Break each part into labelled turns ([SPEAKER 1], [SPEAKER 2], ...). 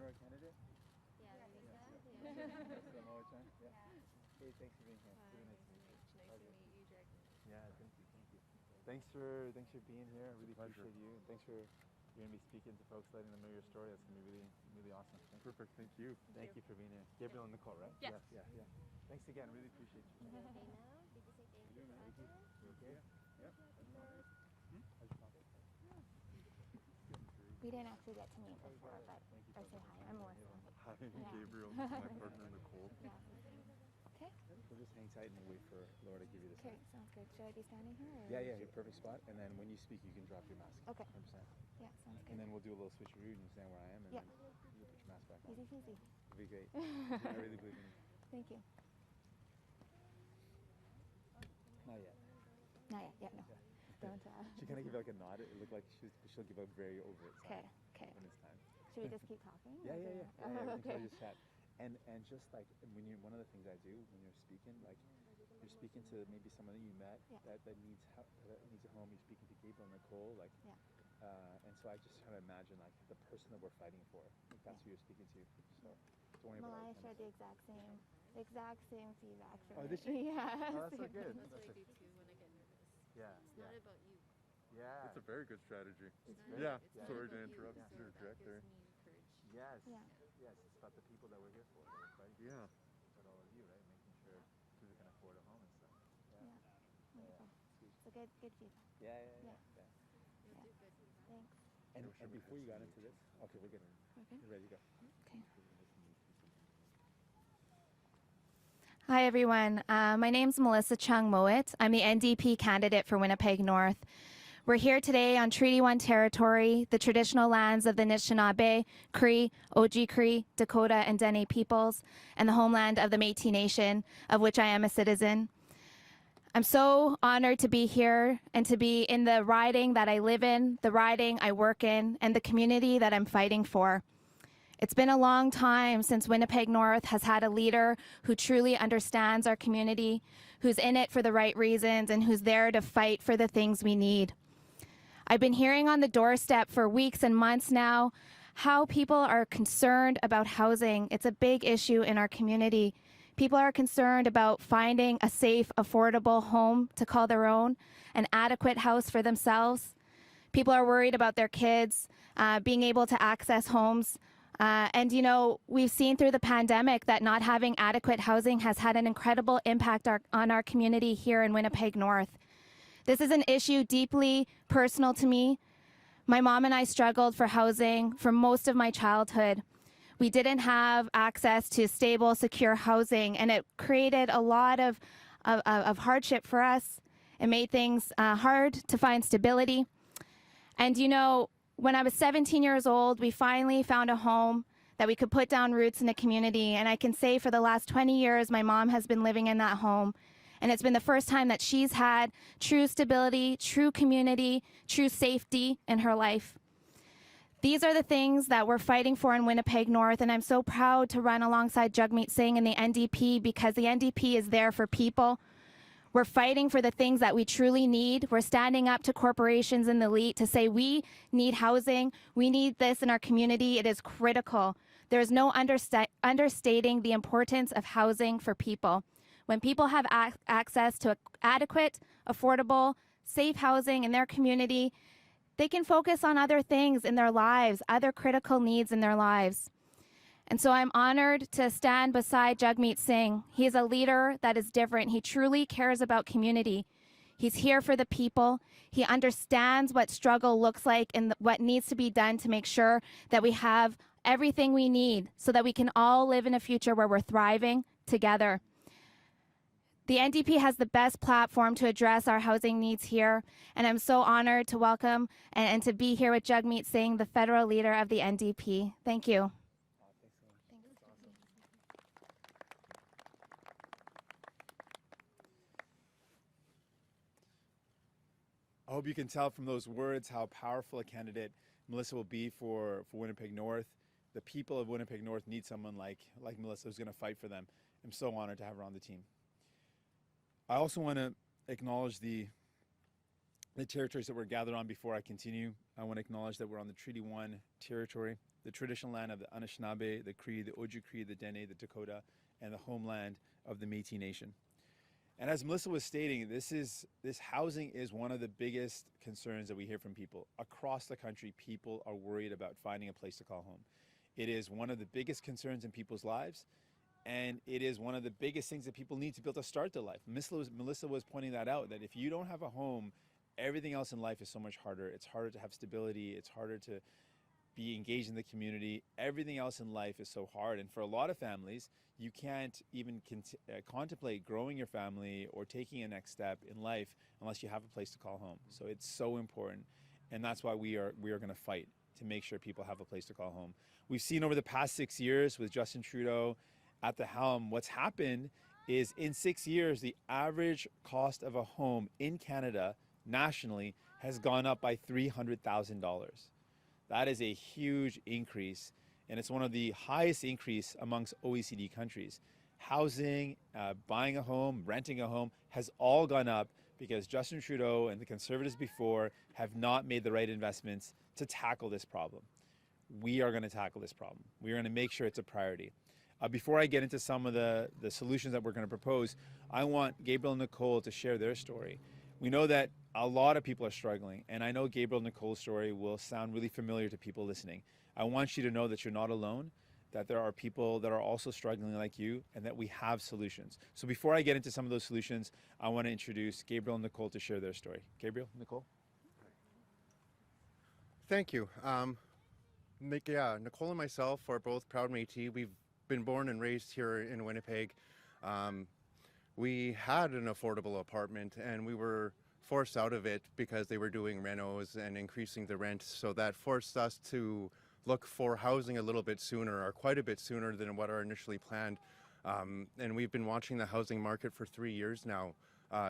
[SPEAKER 1] our candidate?
[SPEAKER 2] Yeah.
[SPEAKER 1] Hey, thanks for being here. Really nice to meet you.
[SPEAKER 2] Nice to meet you, Jagmeet.
[SPEAKER 1] Yeah, thank you. Thanks for being here. I really appreciate you. And thanks for you're gonna be speaking to folks, letting them know your story. That's gonna be really awesome.
[SPEAKER 3] Perfect. Thank you.
[SPEAKER 1] Thank you for being here. Gabriel and Nicole, right?
[SPEAKER 2] Yeah.
[SPEAKER 1] Yeah. Thanks again. Really appreciate you.
[SPEAKER 2] Okay now? Did you say thank you for Apple?
[SPEAKER 1] You okay?
[SPEAKER 3] Yeah.
[SPEAKER 1] How's your coffee?
[SPEAKER 4] We didn't actually get to meet before, but or say hi. I'm Melissa.
[SPEAKER 3] Hi,
[SPEAKER 4] Yeah.
[SPEAKER 3] Gabriel. My partner Nicole.
[SPEAKER 4] Yeah. Okay.
[SPEAKER 1] We'll just hang tight and wait for Laura to give you the
[SPEAKER 4] Okay.
[SPEAKER 1] sign.
[SPEAKER 4] Sounds good. Should I be standing here? Or?
[SPEAKER 1] Yeah, your perfect spot. And then when you speak, you can drop your mask.
[SPEAKER 4] Okay.
[SPEAKER 1] 100%.
[SPEAKER 4] Yeah. Sounds good.
[SPEAKER 1] And then we'll do a little switcheroo and you stand where I am, and
[SPEAKER 4] Yeah.
[SPEAKER 1] then you put your mask back on.
[SPEAKER 4] Easy peasy.
[SPEAKER 1] It'll be great. I really believe in you.
[SPEAKER 4] Thank you.
[SPEAKER 1] Not yet.
[SPEAKER 4] Not yet. Yeah. No. Don't.
[SPEAKER 1] She kind of gave like a nod. It looked like she'll give a very overt sign
[SPEAKER 4] Okay.
[SPEAKER 1] when it's time.
[SPEAKER 4] Should we just keep talking?
[SPEAKER 1] Yeah.
[SPEAKER 4] Oh,
[SPEAKER 1] Okay.
[SPEAKER 4] okay.
[SPEAKER 1] Just chat. And just like when you, one of the things I do when you're speaking, like you're speaking to maybe someone that you met that needs a home. You're speaking to Gabriel and Nicole, like.
[SPEAKER 4] Yeah.
[SPEAKER 1] And so I just try to imagine like the person that we're fighting for. Like that's who you're speaking to. So don't worry about
[SPEAKER 4] Malaya
[SPEAKER 1] it.
[SPEAKER 4] shared the exact same feedback from
[SPEAKER 1] Oh,
[SPEAKER 4] me.
[SPEAKER 1] did she?
[SPEAKER 4] Yeah.
[SPEAKER 1] Oh, that's so good.
[SPEAKER 2] That's what I do too when I get nervous.
[SPEAKER 1] Yeah.
[SPEAKER 2] It's not about you.
[SPEAKER 1] Yeah.
[SPEAKER 3] It's a very good strategy.
[SPEAKER 2] It's
[SPEAKER 1] great.
[SPEAKER 3] Yeah.
[SPEAKER 2] It's not
[SPEAKER 3] Sorry
[SPEAKER 2] about
[SPEAKER 3] to
[SPEAKER 2] you,
[SPEAKER 3] interrupt.
[SPEAKER 2] so
[SPEAKER 3] Interject
[SPEAKER 2] that
[SPEAKER 3] there.
[SPEAKER 2] gives me courage.
[SPEAKER 1] Yes.
[SPEAKER 4] Yeah.
[SPEAKER 1] Yes. It's about the people that we're here for. That we're fighting
[SPEAKER 3] Yeah.
[SPEAKER 1] for all of you, right? Making sure people can afford a home and stuff.
[SPEAKER 4] Wonderful. It's a good feedback.
[SPEAKER 1] Yeah.
[SPEAKER 2] You'll do good.
[SPEAKER 4] Thanks.
[SPEAKER 1] And before you got into this, okay, we're good.
[SPEAKER 4] Okay.
[SPEAKER 1] You're ready to go.
[SPEAKER 4] Okay. Hi, everyone. My name's Melissa Chung Mowat. I'm the NDP candidate for Winnipeg North. We're here today on Treaty 1 territory, the traditional lands of the Anishinaabe, Cree, Oji Cree, Dakota, and Dene peoples, and the homeland of the Métis Nation, of which I am a citizen. I'm so honored to be here and to be in the riding that I live in, the riding I work in, and the community that I'm fighting for. It's been a long time since Winnipeg North has had a leader who truly understands our community, who's in it for the right reasons, and who's there to fight for the things we need. I've been hearing on the doorstep for weeks and months now how people are concerned about housing. It's a big issue in our community. People are concerned about finding a safe, affordable home to call their own, an adequate house for themselves. People are worried about their kids being able to access homes. And, you know, we've seen through the pandemic that not having adequate housing has had an incredible impact on our community here in Winnipeg North. This is an issue deeply personal to me. My mom and I struggled for housing for most of my childhood. We didn't have access to stable, secure housing, and it created a lot of hardship for us. It made things hard to find stability. And, you know, when I was 17 years old, we finally found a home that we could put down roots in a community. And I can say for the last 20 years, my mom has been living in that home. And it's been the first time that she's had true stability, true community, true safety in her life. These are the things that we're fighting for in Winnipeg North, and I'm so proud to run alongside Jagmeet Singh and the NDP because the NDP is there for people. We're fighting for the things that we truly need. We're standing up to corporations and the elite to say we need housing, we need this in our community. It is critical. There's no understating the importance of housing for people. When people have access to adequate, affordable, safe housing in their community, they can focus on other things in their lives, other critical needs in their lives. And so I'm honored to stand beside Jagmeet Singh. He is a leader that is different. He truly cares about community. He's here for the people. He understands what struggle looks like and what needs to be done to make sure that we have everything we need so that we can all live in a future where we're thriving together. The NDP has the best platform to address our housing needs here, and I'm so honored to welcome and to be here with Jagmeet Singh, the federal leader of the NDP. Thank you.
[SPEAKER 1] I hope you can tell from those words how powerful a candidate Melissa will be for Winnipeg North. The people of Winnipeg North need someone like Melissa who's going to fight for them. I'm so honored to have her on the team. I also want to acknowledge the territories that we're gathered on before I continue. I want to acknowledge that we're on the Treaty 1 territory. the traditional land of the Anishinaabe, the Cree, the Ojibwe, the Dene, the Dakota, and the homeland of the Métis Nation. And as Melissa was stating, this housing is one of the biggest concerns that we hear from people. Across the country, people are worried about finding a place to call home. It is one of the biggest concerns in people's lives, and it is one of the biggest things that people need to be able to start their life. Melissa was pointing that out, that if you don't have a home, everything else in life is so much harder. It's harder to have stability. It's harder to be engaged in the community. Everything else in life is so hard. And for a lot of families, you can't even contemplate growing your family or taking a next step in life unless you have a place to call home. So it's so important. And that's why we are going to fight to make sure people have a place to call home. We've seen over the past 6 years with Justin Trudeau at the helm, what's happened is in 6 years, the average cost of a home in Canada nationally has gone up by $300,000. That is a huge increase, and it's one of the highest increase amongst OECD countries. Housing, buying a home, renting a home has all gone up because Justin Trudeau and the Conservatives before have not made the right investments to tackle this problem. We are going to tackle this problem. We are going to make sure it's a priority. Before I get into some of the solutions that we're going to propose, I want Gabriel and Nicole to share their story. We know that a lot of people are struggling, and I know Gabriel and Nicole's story will sound really familiar to people listening. I want you to know that you're not alone, that there are people that are also struggling like you, and that we have solutions. So before I get into some of those solutions, I want to introduce Gabriel and Nicole to share their story. Gabriel, Nicole?
[SPEAKER 5] Thank you. Nicole and myself are both proud Métis. We've been born and raised here in Winnipeg. We had an affordable apartment and we were forced out of it because they were doing renos and increasing the rent. So that forced us to look for housing a little bit sooner, or quite a bit sooner than what are initially planned. And we've been watching the housing market for 3 years now,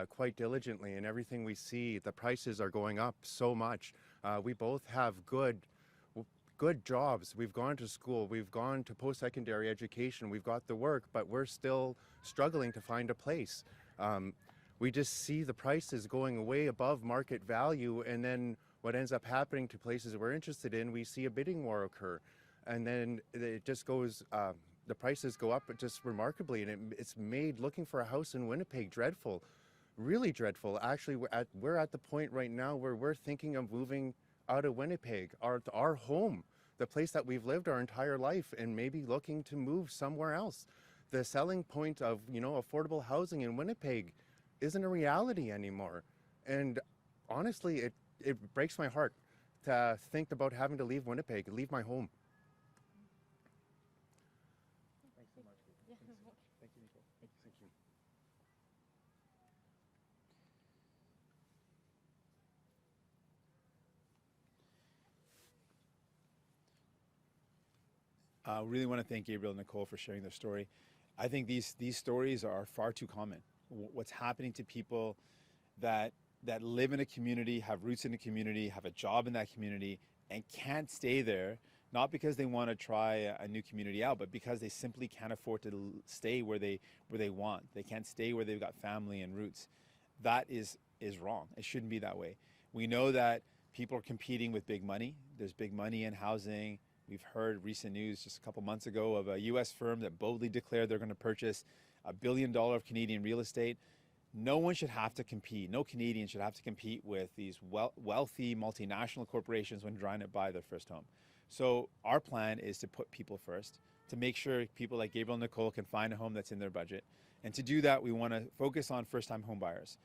[SPEAKER 5] quite diligently, and everything we see, the prices are going up so much. We both have good jobs. We've gone to school, we've gone to post-secondary education, we've got the work, but we're still struggling to find a place. We just see the prices going way above market value, and then what ends up happening to places we're interested in, we see a bidding war occur. And then it just goes, the prices go up just remarkably, and it's made looking for a house in Winnipeg dreadful, really dreadful. Actually, we're at the point right now where we're thinking of moving out of Winnipeg, our home, the place that we've lived our entire life, and maybe looking to move somewhere else. The selling point of, affordable housing in Winnipeg isn't a reality anymore. And honestly, it breaks my heart to think about having to leave Winnipeg, leave my home.
[SPEAKER 1] Thanks so much. Thank you, Nicole. Thank you. I really want to thank Gabriel and Nicole for sharing their story. I think these stories are far too common. What's happening to people that live in a community, have roots in a community, have a job in that community, and can't stay there, not because they want to try a new community out, but because they simply can't afford to stay where they want. They can't stay where they've got family and roots. That is wrong. It shouldn't be that way. We know that people are competing with big money. There's big money in housing. We've heard recent news just a couple months ago of a U.S. firm that boldly declared they're going to purchase $1 billion of Canadian real estate. No one should have to compete. No Canadian should have to compete with these wealthy multinational corporations when trying to buy their first home. So our plan is to put people first, to make sure people like Gabriel and Nicole can find a home that's in their budget. And to do that, we want to focus on first-time home buyers.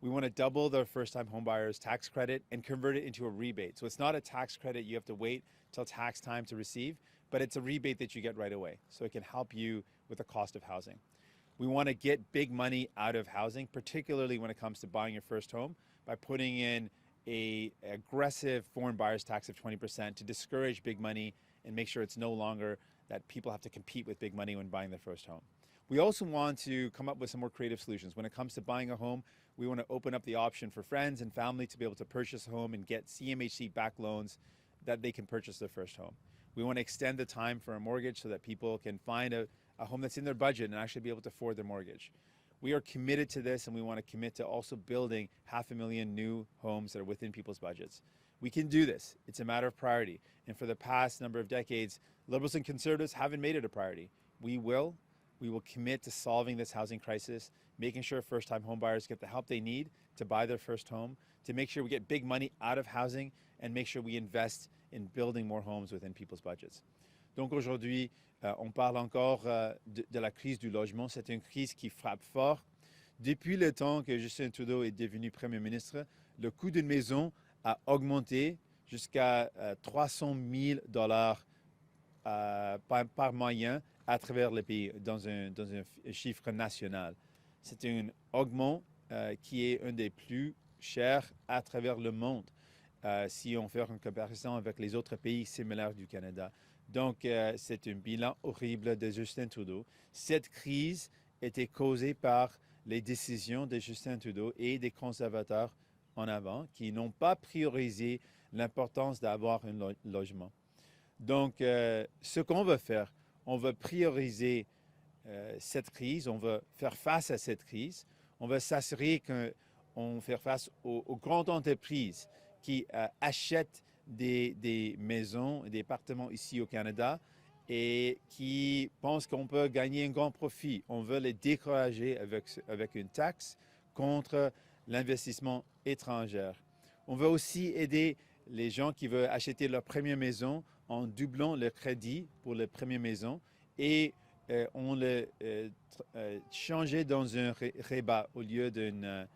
[SPEAKER 1] We want to double the first-time home buyers tax credit and convert it into a rebate. So it's not a tax credit you have to wait till tax time to receive, but it's a rebate that you get right away. So it can help you with the cost of housing. We want to get big money out of housing, particularly when it comes to buying your first home, by putting in an aggressive foreign buyers tax of 20% to discourage big money and make sure it's no longer that people have to compete with big money when buying their first home. We also want to come up with some more creative solutions. When it comes to buying a home, we want to open up the option for friends and family to be able to purchase a home and get CMHC-backed loans that they can purchase their first home. We want to extend the time for a mortgage so that people can find a home that's in their budget and actually be able to afford their mortgage. We are committed to this, and we want to commit to also building 500,000 new homes that are within people's budgets. We can do this. It's a matter of priority. And for the past number of decades, Liberals and Conservatives haven't made it a priority. We will commit to solving this housing crisis, making sure first-time homebuyers get the help they need to buy their first home, to make sure we get big money out of housing, and make sure we invest in building more homes within people's budgets. Donc aujourd'hui, on parle encore de la crise du logement. C'est une crise qui frappe fort. Depuis le temps que Justin Trudeau est devenu Premier ministre, le coût d'une maison a augmenté jusqu'à 300 000 dollars par moyen à travers le pays, dans un chiffre national. C'est un augment qui est un des plus chers à travers le monde, si on fait une comparaison avec les autres pays similaires du Canada. Donc, c'est un bilan horrible de Justin Trudeau. Cette crise était causée par les décisions de Justin Trudeau et des conservateurs en avant qui n'ont pas priorisé l'importance d'avoir un logement. Donc, ce qu'on va faire, on va prioriser cette crise, on va faire face à cette crise, on va s'assurer qu'on fait face aux grandes entreprises qui achètent des maisons, des appartements ici au Canada et qui pensent qu'on peut gagner un grand profit. On veut les décourager avec une taxe contre l'investissement étranger. On veut aussi aider les gens qui veulent acheter leur première maison en doublant le crédit pour la première maison et on le changer dans un rebat au lieu d'un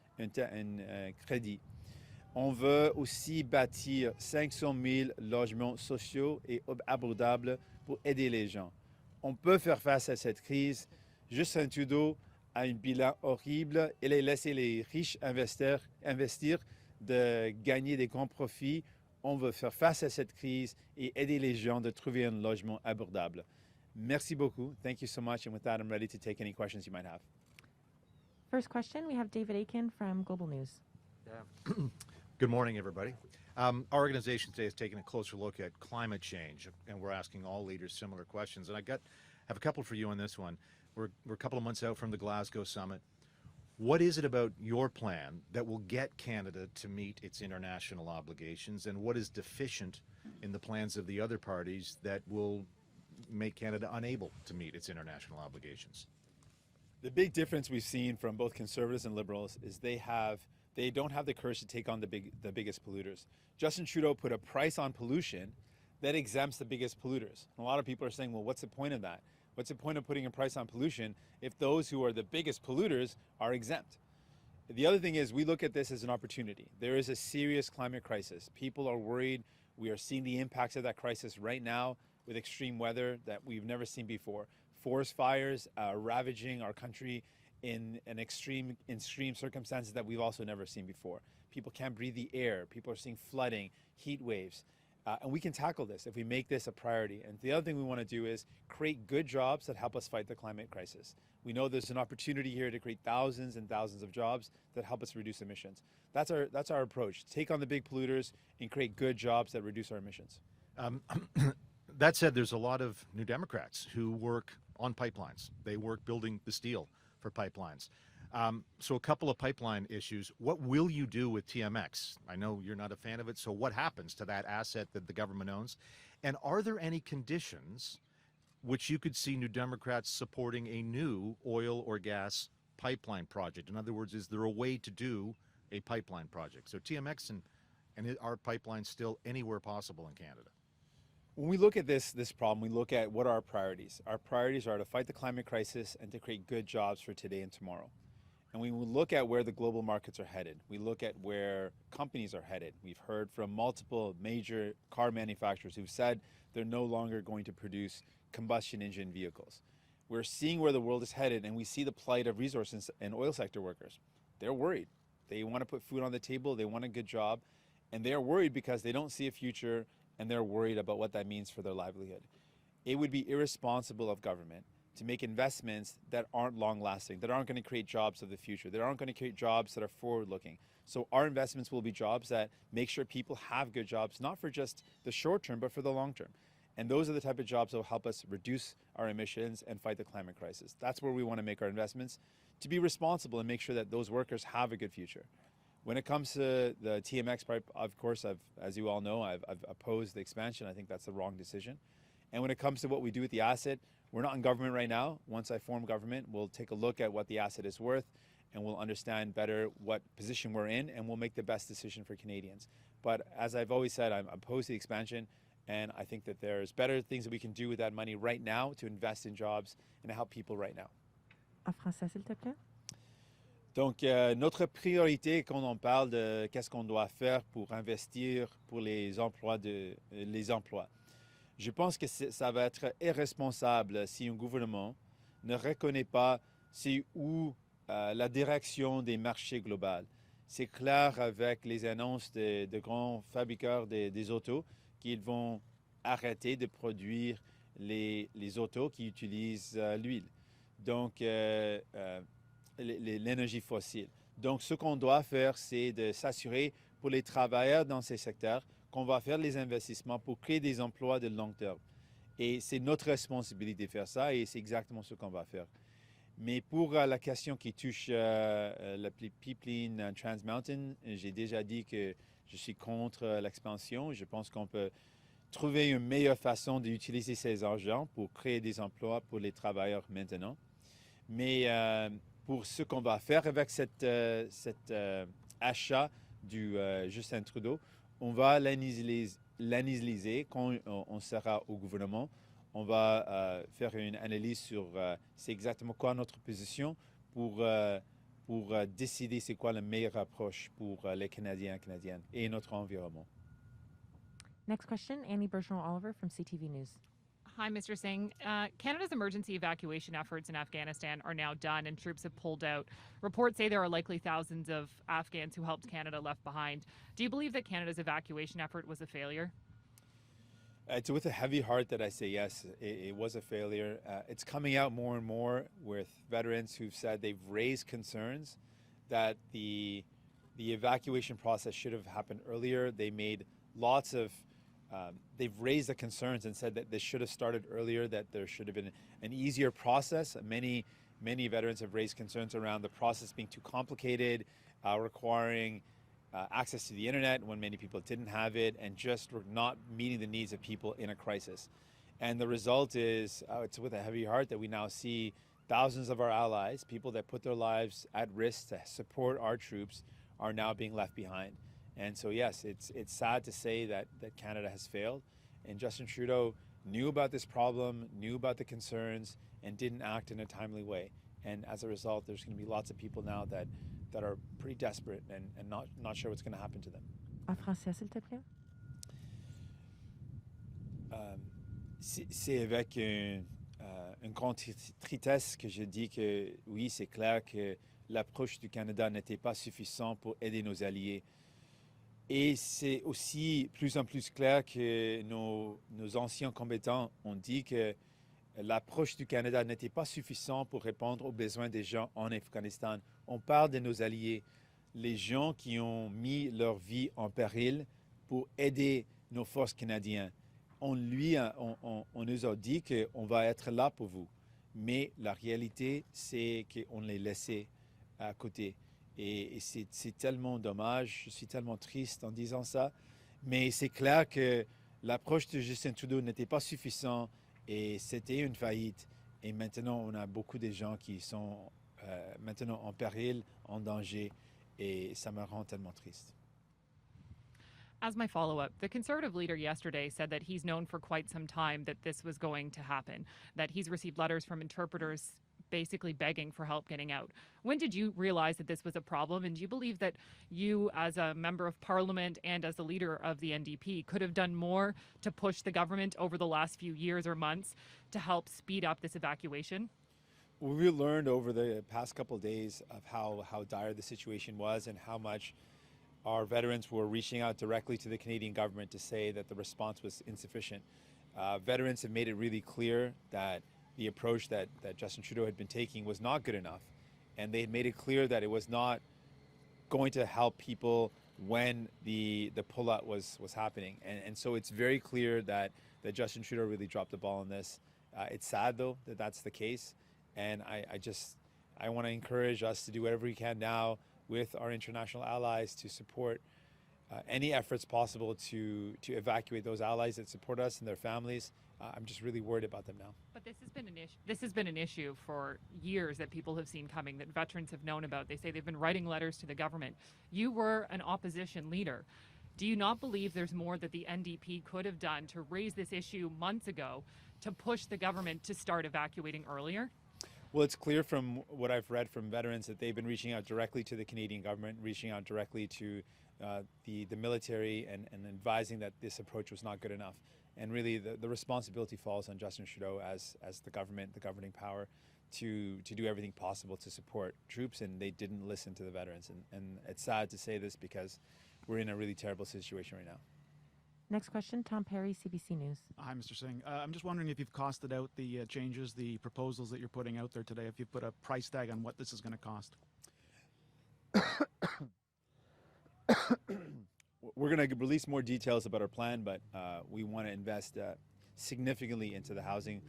[SPEAKER 1] crédit. On veut aussi bâtir 500 000 logements sociaux et abordables pour aider les gens. On peut faire face à cette crise. Justin Trudeau a un bilan horrible. Il a laissé les riches investir de gagner des grands profits. On veut faire face à cette crise et aider les gens de trouver un logement abordable. Merci beaucoup. Thank you so much. And with that, I'm ready to take any questions you might have.
[SPEAKER 6] First question, we have David Aiken from Global News.
[SPEAKER 7] Yeah. Good morning, everybody. Our organization today is taking a closer look at climate change, and we're asking all leaders similar questions. And I have a couple for you on this one. We're a couple of months out from the Glasgow summit. What is it about your plan that will get Canada to meet its international obligations, and what is deficient in the plans of the other parties that will make Canada unable to meet its international obligations?
[SPEAKER 1] The big difference we've seen from both Conservatives and Liberals is they don't have the courage to take on the biggest polluters. Justin Trudeau put a price on pollution that exempts the biggest polluters. And a lot of people are saying, well, what's the point of that? What's the point of putting a price on pollution if those who are the biggest polluters are exempt? The other thing is we look at this as an opportunity. There is a serious climate crisis. People are worried. We are seeing the impacts of that crisis right now with extreme weather that we've never seen before. Forest fires ravaging our country in extreme circumstances that we've also never seen before. People can't breathe the air. People are seeing flooding, heat waves. And we can tackle this if we make this a priority. And the other thing we want to do is create good jobs that help us fight the climate crisis. We know there's an opportunity here to create thousands and thousands of jobs that help us reduce emissions. That's our approach. Take on the big polluters and create good jobs that reduce our emissions.
[SPEAKER 7] That said, there's a lot of New Democrats who work on pipelines. They work building the steel for pipelines. So a couple of pipeline issues. What will you do with TMX? I know you're not a fan of it, so what happens to that asset that the government owns? And are there any conditions which you could see New Democrats supporting a new oil or gas pipeline project? In other words, is there a way to do a pipeline project? So TMX and are pipelines still anywhere possible in Canada?
[SPEAKER 1] When we look at this problem, we look at what are our priorities. Our priorities are to fight the climate crisis and to create good jobs for today and tomorrow. And when we look at where the global markets are headed, we look at where companies are headed. We've heard from multiple major car manufacturers who've said they're no longer going to produce combustion engine vehicles. We're seeing where the world is headed, and we see the plight of resources and oil sector workers. They're worried. They want to put food on the table. They want a good job. And they're worried because they don't see a future, and they're worried about what that means for their livelihood. It would be irresponsible of government to make investments that aren't long-lasting, that aren't going to create jobs of the future, that aren't going to create jobs that are forward-looking. So our investments will be jobs that make sure people have good jobs, not for just the short term, but for the long term. And those are the type of jobs that will help us reduce our emissions and fight the climate crisis. That's where we want to make our investments, to be responsible and make sure that those workers have a good future. When it comes to the TMX part, of course, as you all know, I've opposed the expansion. I think that's the wrong decision. And when it comes to what we do with the asset, we're not in government right now. Once I form government, we'll take a look at what the asset is worth, and we'll understand better what position we're in, and we'll make the best decision for Canadians. But as I've always said, I'm opposed to the expansion, and I think that there's better things that we can do with that money right now to invest in jobs and to help people right now.
[SPEAKER 6] En français, s'il te plaît.
[SPEAKER 1] Donc, notre priorité quand on parle de qu'est-ce qu'on doit faire pour investir pour les emplois. Je pense que ça va être irresponsable si un gouvernement ne reconnaît pas c'est où la direction des marchés globaux. C'est clair avec les annonces de grands fabricants des autos qu'ils vont arrêter de produire les autos qui utilisent l'huile. Donc, l'énergie fossile. Donc, ce qu'on doit faire, c'est de s'assurer pour les travailleurs dans ces secteurs qu'on va faire les investissements pour créer des emplois de long terme. Et c'est notre responsabilité de faire ça et c'est exactement ce qu'on va faire. Mais pour la question qui touche la pipeline Trans Mountain, j'ai déjà dit que je suis contre l'expansion. Je pense qu'on peut trouver une meilleure façon d'utiliser ces argents pour créer des emplois pour les travailleurs maintenant. Mais pour ce qu'on va faire avec cet achat du Justin Trudeau, on va l'analyser quand on sera au gouvernement. On va faire une analyse sur c'est exactement quoi notre position pour décider c'est quoi la meilleure approche pour les Canadiens et Canadiennes et notre environnement.
[SPEAKER 6] Next question, Annie Bergeron-Oliver from CTV News.
[SPEAKER 8] Hi, Mr. Singh. Canada's emergency evacuation efforts in Afghanistan are now done and troops have pulled out. Reports say there are likely thousands of Afghans who helped Canada left behind. Do you believe that Canada's evacuation effort was a failure?
[SPEAKER 1] It's with a heavy heart that I say yes, it was a failure. It's coming out more and more with veterans who've said they've raised concerns that the evacuation process should have happened earlier. They made lots of they've raised the concerns and said that this should have started earlier, that there should have been an easier process. Many veterans have raised concerns around the process being too complicated, requiring access to the internet when many people didn't have it, and just not meeting the needs of people in a crisis. And the result is, it's with a heavy heart that we now see thousands of our allies, people that put their lives at risk to support our troops, are now being left behind. And so, yes, it's sad to say that Canada has failed. And Justin Trudeau knew about this problem, knew about the concerns, and didn't act in a timely way. And as a result, there's going to be lots of people now that are pretty desperate and not sure what's going to happen to them.
[SPEAKER 6] En français, s'il te plaît.
[SPEAKER 1] C'est avec une grande tristesse que je dis que oui, c'est clair que l'approche du Canada n'était pas suffisante pour aider nos alliés. Et c'est aussi plus en plus clair que nos anciens combattants ont dit que l'approche du Canada n'était pas suffisante pour répondre aux besoins des gens en Afghanistan. On parle de nos alliés, les gens qui ont mis leur vie en péril pour aider nos forces canadiennes. On nous a dit qu'on va être là pour vous. Mais la réalité, c'est qu'on les laissait à côté. Et c'est tellement dommage, je suis tellement triste en disant ça. Mais c'est clair que l'approche de Justin Trudeau n'était pas suffisante et c'était une faillite. Et maintenant, on a beaucoup de gens qui sont maintenant en péril, en danger. Et ça me rend tellement triste.
[SPEAKER 8] As my follow-up, the Conservative leader yesterday said that he's known for quite some time that this was going to happen, that he's received letters from interpreters basically begging for help getting out. When did you realize that this was a problem? And do you believe that you, as a member of parliament and as the leader of the NDP, could have done more to push the government over the last few years or months to help speed up this evacuation?
[SPEAKER 1] We learned over the past couple of days of how dire the situation was and how much our veterans were reaching out directly to the Canadian government to say that the response was insufficient. Veterans have made it really clear that the approach that Justin Trudeau had been taking was not good enough. And they had made it clear that it was not going to help people when the pullout was happening. And so it's very clear that Justin Trudeau really dropped the ball on this. It's sad, though, that that's the case. And I want to encourage us to do whatever we can now. with our international allies to support any efforts possible to evacuate those allies that support us and their families. I'm just really worried about them now.
[SPEAKER 8] But this has been an issue. This has been an issue for years that people have seen coming, that veterans have known about. They say they've been writing letters to the government. You were an opposition leader. Do you not believe there's more that the NDP could have done to raise this issue months ago to push the government to start evacuating earlier?
[SPEAKER 1] Well, it's clear from what I've read from veterans that they've been reaching out directly to the Canadian government, reaching out directly to the military and advising that this approach was not good enough. And really the responsibility falls on Justin Trudeau as the government, the governing power, to do everything possible to support troops, and they didn't listen to the veterans. And it's sad to say this because we're in a really terrible situation right now.
[SPEAKER 6] Next question, Tom Perry, CBC News.
[SPEAKER 9] Hi, Mr. Singh. I'm just wondering if you've costed out the changes, the proposals that you're putting out there today, if you've put a price tag on what this is going to cost.
[SPEAKER 1] We're going to release more details about our plan, but we want to invest significantly into the housing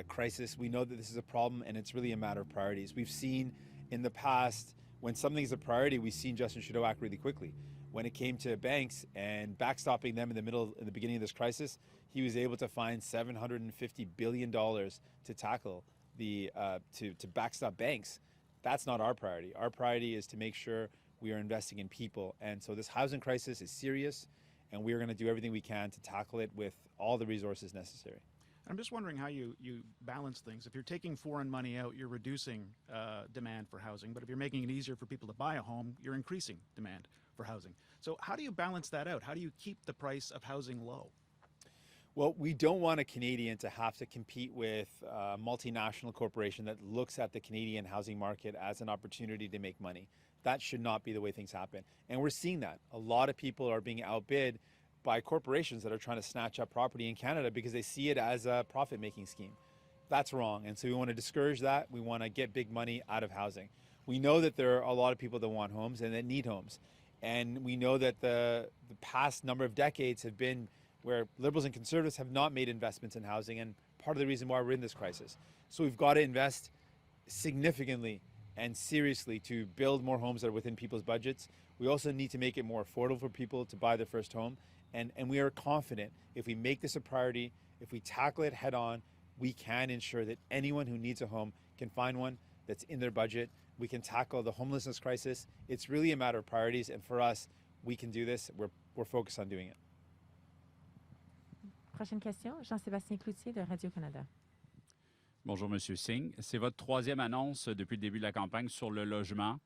[SPEAKER 1] crisis. We know that this is a problem, and it's really a matter of priorities. We've seen in the past, when something is a priority, we've seen Justin Trudeau act really quickly. When it came to banks and backstopping them in the beginning of this crisis, he was able to find $750 billion to tackle to backstop banks. That's not our priority. Our priority is to make sure we are investing in people. And so this housing crisis is serious, and we are going to do everything we can to tackle it with all the resources necessary.
[SPEAKER 9] I'm just wondering how you balance things. If you're taking foreign money out, you're reducing demand for housing. But if you're making it easier for people to buy a home, you're increasing demand for housing. So how do you balance that out? How do you keep the price of housing low?
[SPEAKER 1] Well, we don't want a Canadian to have to compete with a multinational corporation that looks at the Canadian housing market as an opportunity to make money. That should not be the way things happen. And we're seeing that. A lot of people are being outbid by corporations that are trying to snatch up property in Canada because they see it as a profit-making scheme. That's wrong. And so we want to discourage that. We want to get big money out of housing. We know that there are a lot of people that want homes and that need homes. And we know that the past number of decades have been where Liberals and Conservatives have not made investments in housing, and part of the reason why we're in this crisis. So we've got to invest significantly and seriously to build more homes that are within people's budgets. We also need to make it more affordable for people to buy their first home. And we are confident if we make this a priority, if we tackle it head on, we can ensure that anyone who needs a home can find one that's in their budget. We can tackle the homelessness crisis. It's really a matter of priorities, and for us, we can do this. We're focused on doing it.
[SPEAKER 6] Prochaine question, Jean-Sébastien Cloutier de Radio-Canada.
[SPEAKER 10] Bonjour, Monsieur Singh. C'est votre troisième annonce depuis le début de la campagne sur le logement.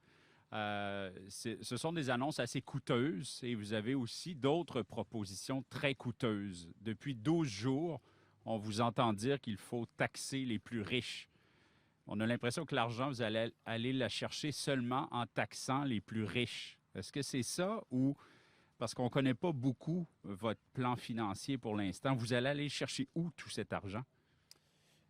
[SPEAKER 10] Ce sont des annonces assez coûteuses et vous avez aussi d'autres propositions très coûteuses. Depuis 12 jours, on vous entend dire qu'il faut taxer les plus riches. On a l'impression que l'argent, vous allez aller la chercher seulement en taxant les plus riches. Est-ce que c'est ça ou, parce qu'on ne connaît pas beaucoup votre plan financier pour l'instant, vous allez aller chercher où tout cet argent?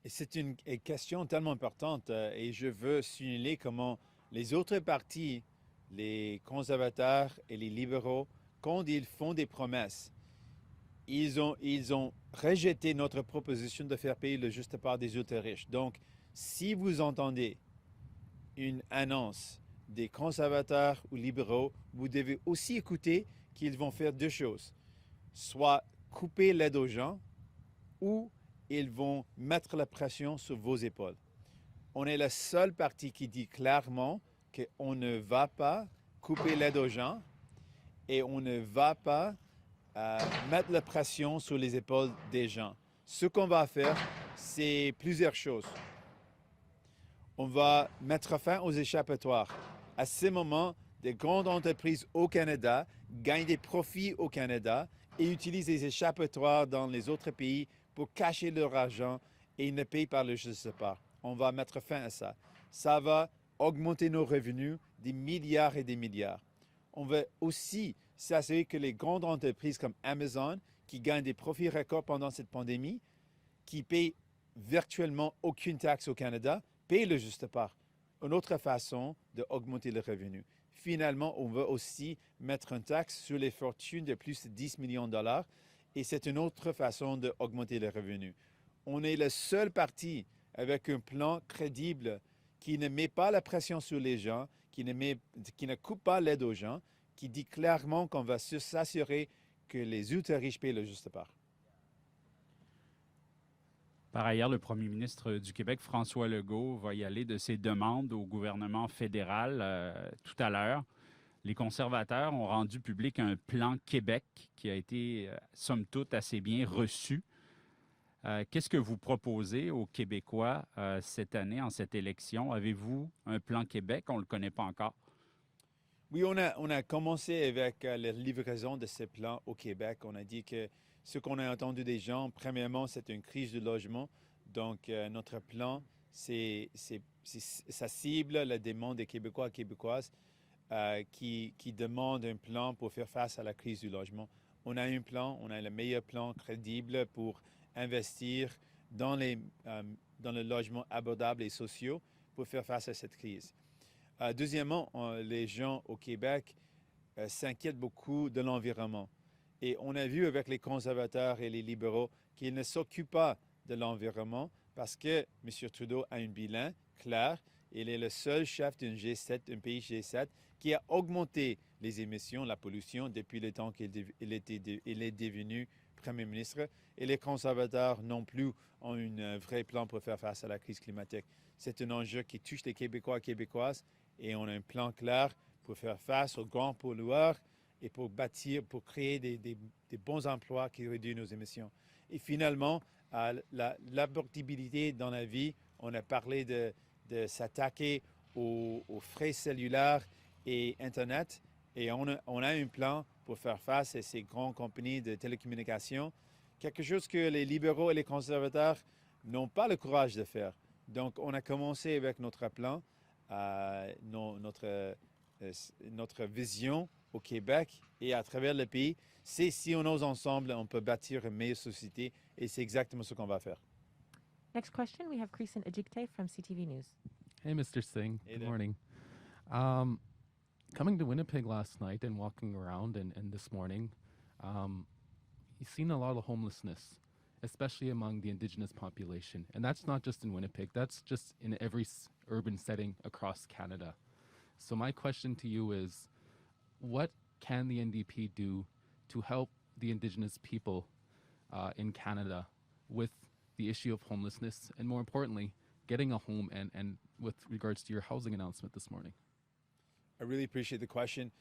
[SPEAKER 1] Et c'est une question tellement importante et je veux signaler comment les autres partis, les conservateurs et les libéraux, quand ils font des promesses, ils ont rejeté notre proposition de faire payer le juste part des ultra riches. Donc, si vous entendez une annonce des conservateurs ou libéraux, vous devez aussi écouter qu'ils vont faire deux choses. Soit couper l'aide aux gens ou ils vont mettre la pression sur vos épaules. On est le seul parti qui dit clairement qu'on ne va pas couper l'aide aux gens et on ne va pas mettre la pression sur les épaules des gens. Ce qu'on va faire, c'est plusieurs choses. On va mettre fin aux échappatoires. À ce moment, des grandes entreprises au Canada gagnent des profits au Canada et utilisent les échappatoires dans les autres pays pour cacher leur argent et ils ne payent pas le juste part. On va mettre fin à ça. Ça va augmenter nos revenus des milliards et des milliards. On va aussi s'assurer que les grandes entreprises comme Amazon, qui gagnent des profits records pendant cette pandémie, qui payent virtuellement aucune taxe au Canada, payent le juste part. Une autre façon d'augmenter le revenu. Finalement, on va aussi mettre une taxe sur les fortunes de plus de 10 millions de dollars et c'est une autre façon d'augmenter le revenu. On est le seul parti avec un plan crédible qui ne met pas la pression sur les gens, qui ne coupe pas l'aide aux gens, qui dit clairement qu'on va s'assurer que les ultra-riches payent la juste part.
[SPEAKER 10] Par ailleurs, le premier ministre du Québec, François Legault, va y aller de ses demandes au gouvernement fédéral tout à l'heure. Les conservateurs ont rendu public un plan Québec qui a été, somme toute, assez bien reçu. Qu'est-ce que vous proposez aux Québécois cette année, en cette élection? Avez-vous un plan Québec? On ne le connaît pas encore.
[SPEAKER 1] Oui, on a commencé avec la livraison de ce plan au Québec. On a dit que ce qu'on a entendu des gens, premièrement, c'est une crise du logement. Donc, notre plan, ça cible la demande des Québécois et Québécoises qui demandent un plan pour faire face à la crise du logement. On a un plan, on a le meilleur plan crédible pour investir dans le logement abordable et sociaux pour faire face à cette crise. Deuxièmement, les gens au Québec s'inquiètent beaucoup de l'environnement. Et on a vu avec les conservateurs et les libéraux qu'ils ne s'occupent pas de l'environnement parce que M. Trudeau a un bilan clair. Il est le seul chef d'un G7, un pays G7, qui a augmenté les émissions, la pollution, depuis le temps qu'il est devenu Premier ministre. Et les conservateurs non plus ont un vrai plan pour faire face à la crise climatique. C'est un enjeu qui touche les Québécois et Québécoises et on a un plan clair pour faire face aux grands pollueurs et pour bâtir, pour créer des bons emplois qui réduisent nos émissions. Et finalement, l'abortabilité dans la vie, on a parlé de s'attaquer aux frais cellulaires et Internet. Et on a un plan pour faire face à ces grandes compagnies de télécommunications, quelque chose que les libéraux et les conservateurs n'ont pas le courage de faire. Donc, on a commencé avec notre plan, notre vision au Québec et à travers le pays. C'est si on ose ensemble, on peut bâtir une meilleure société et c'est exactement ce qu'on va faire.
[SPEAKER 6] Next question, we have Creason Ejikte from CTV News.
[SPEAKER 11] Hey, Mr. Singh.
[SPEAKER 1] Hey
[SPEAKER 11] Good
[SPEAKER 1] there.
[SPEAKER 11] morning. Coming to Winnipeg last night and walking around and this morning, you've seen a lot of homelessness, especially among the Indigenous population. And that's not just in Winnipeg, that's just in every urban setting across Canada. So my question to you is, what can the NDP do to help the Indigenous people in Canada with the issue of homelessness and, more importantly, getting a home and with regards to your housing announcement this morning?
[SPEAKER 1] I really appreciate the question.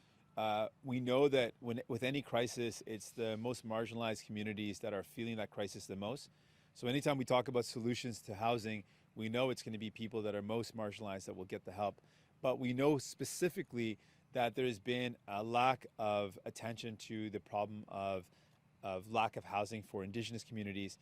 [SPEAKER 1] We know that with any crisis, it's the most marginalized communities that are feeling that crisis the most. So anytime we talk about solutions to housing, we know it's going to be people that are most marginalized that will get the help. But we know specifically that there's been a lack of attention to the problem of lack of housing for Indigenous communities,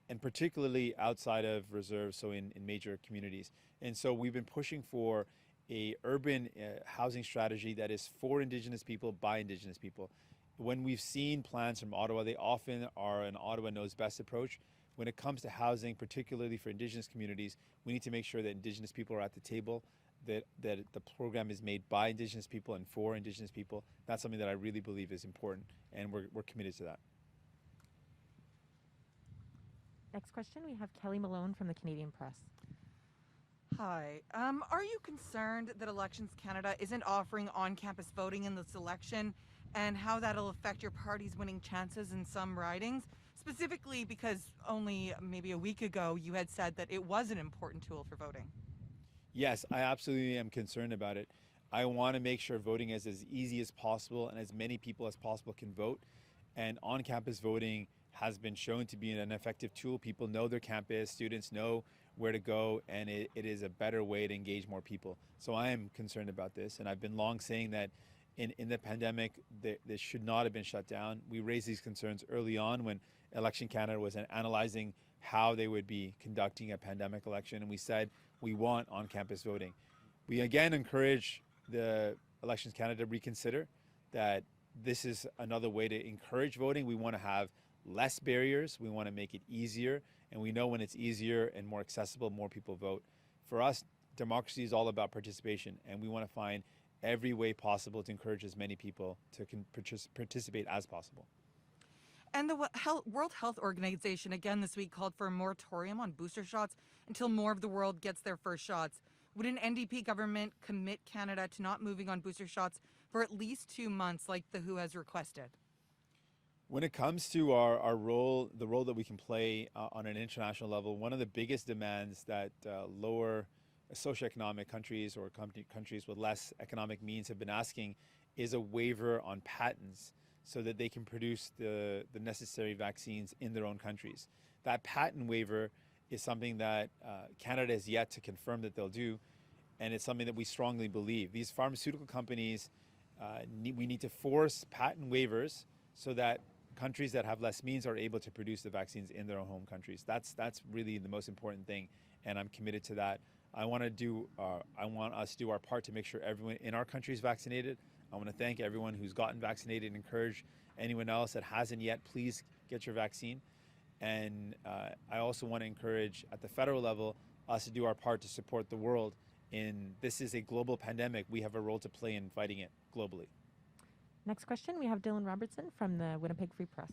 [SPEAKER 1] and particularly outside of reserves, so in major communities. And so we've been pushing for a urban housing strategy that is for Indigenous people, by Indigenous people. When we've seen plans from Ottawa, they often are an Ottawa knows best approach. When it comes to housing, particularly for Indigenous communities, we need to make sure that Indigenous people are at the table, that the program is made by Indigenous people and for Indigenous people. That's something that I really believe is important, and we're committed to that.
[SPEAKER 6] Next question, we have Kelly Malone from the Canadian Press.
[SPEAKER 12] Hi. Are you concerned that Elections Canada isn't offering on-campus voting in this election and how that'll affect your party's winning chances in some ridings? Specifically because only maybe a week ago you had said that it was an important tool for voting.
[SPEAKER 1] Yes, I absolutely am concerned about it. I want to make sure voting is as easy as possible and as many people as possible can vote. And on-campus voting has been shown to be an effective tool. People know their campus, students know where to go, and it is a better way to engage more people. So I am concerned about this, and I've been long saying that in the pandemic, this should not have been shut down. We raised these concerns early on when Election Canada was analyzing how they would be conducting a pandemic election, and we said we want on-campus voting. We again encourage the Elections Canada to reconsider that this is another way to encourage voting. We want to have less barriers. We want to make it easier. And we know when it's easier and more accessible, more people vote. For us, democracy is all about participation. And we want to find every way possible to encourage as many people to participate as possible.
[SPEAKER 12] And the World Health Organization again this week called for a moratorium on booster shots until more of the world gets their first shots. would an NDP government commit Canada to not moving on booster shots for at least 2 months like the WHO has requested?
[SPEAKER 1] When it comes to our role, the role that we can play on an international level, one of the biggest demands that lower socioeconomic countries or countries with less economic means have been asking is a waiver on patents so that they can produce the necessary vaccines in their own countries. That patent waiver is something that Canada has yet to confirm that they'll do, and it's something that we strongly believe. These pharmaceutical companies, we need to force patent waivers so that countries that have less means are able to produce the vaccines in their own home countries. That's really the most important thing, and I'm committed to that. I want us to do our part to make sure everyone in our country is vaccinated. I want to thank everyone who's gotten vaccinated and encourage anyone else that hasn't yet, please get your vaccine. And I also want to encourage at the federal level us to do our part to support the world. This is a global pandemic. We have a role to play in fighting it globally.
[SPEAKER 6] Next question, we have Dylan Robertson from the Winnipeg Free Press.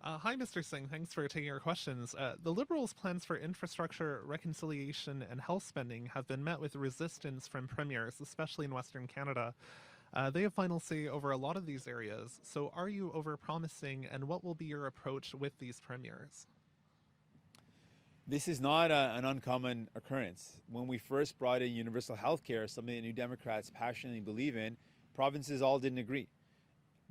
[SPEAKER 13] Hi, Mr. Singh. Thanks for taking our questions. The Liberals' plans for infrastructure, reconciliation, and health spending have been met with resistance from premiers, especially in Western Canada. They have final say over a lot of these areas. So are you overpromising, and what will be your approach with these premiers?
[SPEAKER 1] This is not an uncommon occurrence. When we first brought in universal health care, something that New Democrats passionately believe in, provinces all didn't agree.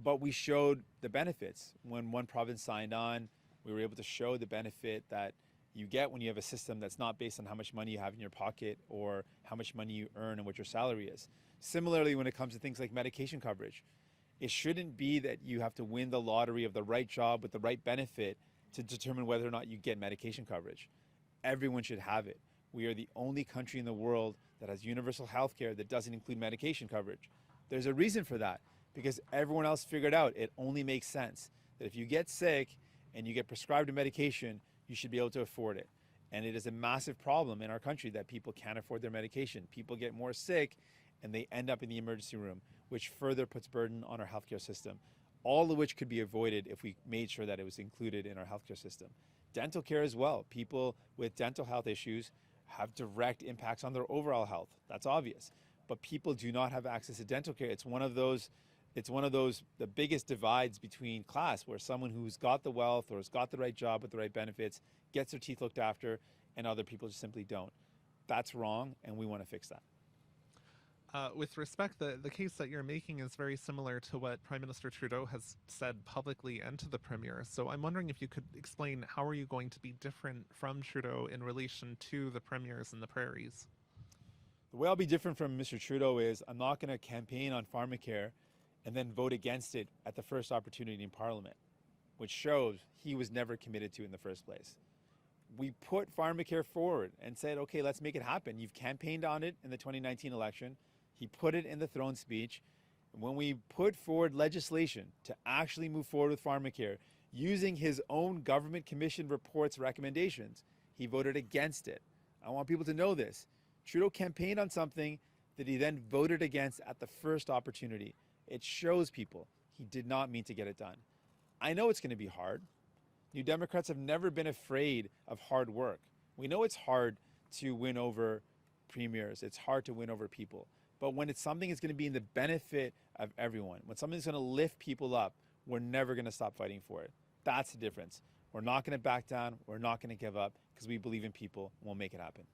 [SPEAKER 1] But we showed the benefits. When one province signed on, we were able to show the benefit that you get when you have a system that's not based on how much money you have in your pocket or how much money you earn and what your salary is. Similarly, when it comes to things like medication coverage, it shouldn't be that you have to win the lottery of the right job with the right benefit to determine whether or not you get medication coverage. Everyone should have it. We are the only country in the world that has universal health care that doesn't include medication coverage. There's a reason for that, because everyone else figured out it only makes sense that if you get sick and you get prescribed a medication, you should be able to afford it. And it is a massive problem in our country that people can't afford their medication. People get more sick and they end up in the emergency room, which further puts burden on our healthcare system, all of which could be avoided if we made sure that it was included in our healthcare system. Dental care as well. People with dental health issues have direct impacts on their overall health. That's obvious. But people do not have access to dental care. It's one of those, the biggest divides between class, where someone who's got the wealth or has got the right job with the right benefits gets their teeth looked after and other people just simply don't. That's wrong, and we want to fix that.
[SPEAKER 13] With respect, the case that you're making is very similar to what Prime Minister Trudeau has said publicly and to the Premier. So I'm wondering if you could explain, how are you going to be different from Trudeau in relation to the premiers in the prairies?
[SPEAKER 1] The way I'll be different from Mr. Trudeau is I'm not going to campaign on pharmacare and then vote against it at the first opportunity in Parliament, which shows he was never committed to in the first place. We put pharmacare forward and said, okay, let's make it happen. You've campaigned on it in the 2019 election. He put it in the throne speech. When we put forward legislation to actually move forward with pharmacare, using his own government commission reports recommendations, he voted against it. I want people to know this. Trudeau campaigned on something that he then voted against at the first opportunity. It shows people he did not mean to get it done. I know it's going to be hard. New Democrats have never been afraid of hard work. We know it's hard to win over premiers. It's hard to win over people. But when it's something that's going to be in the benefit of everyone, when something's going to lift people up, we're never going to stop fighting for it. That's the difference. We're not going to back down. We're not going to give up because we believe in people and we'll make it happen.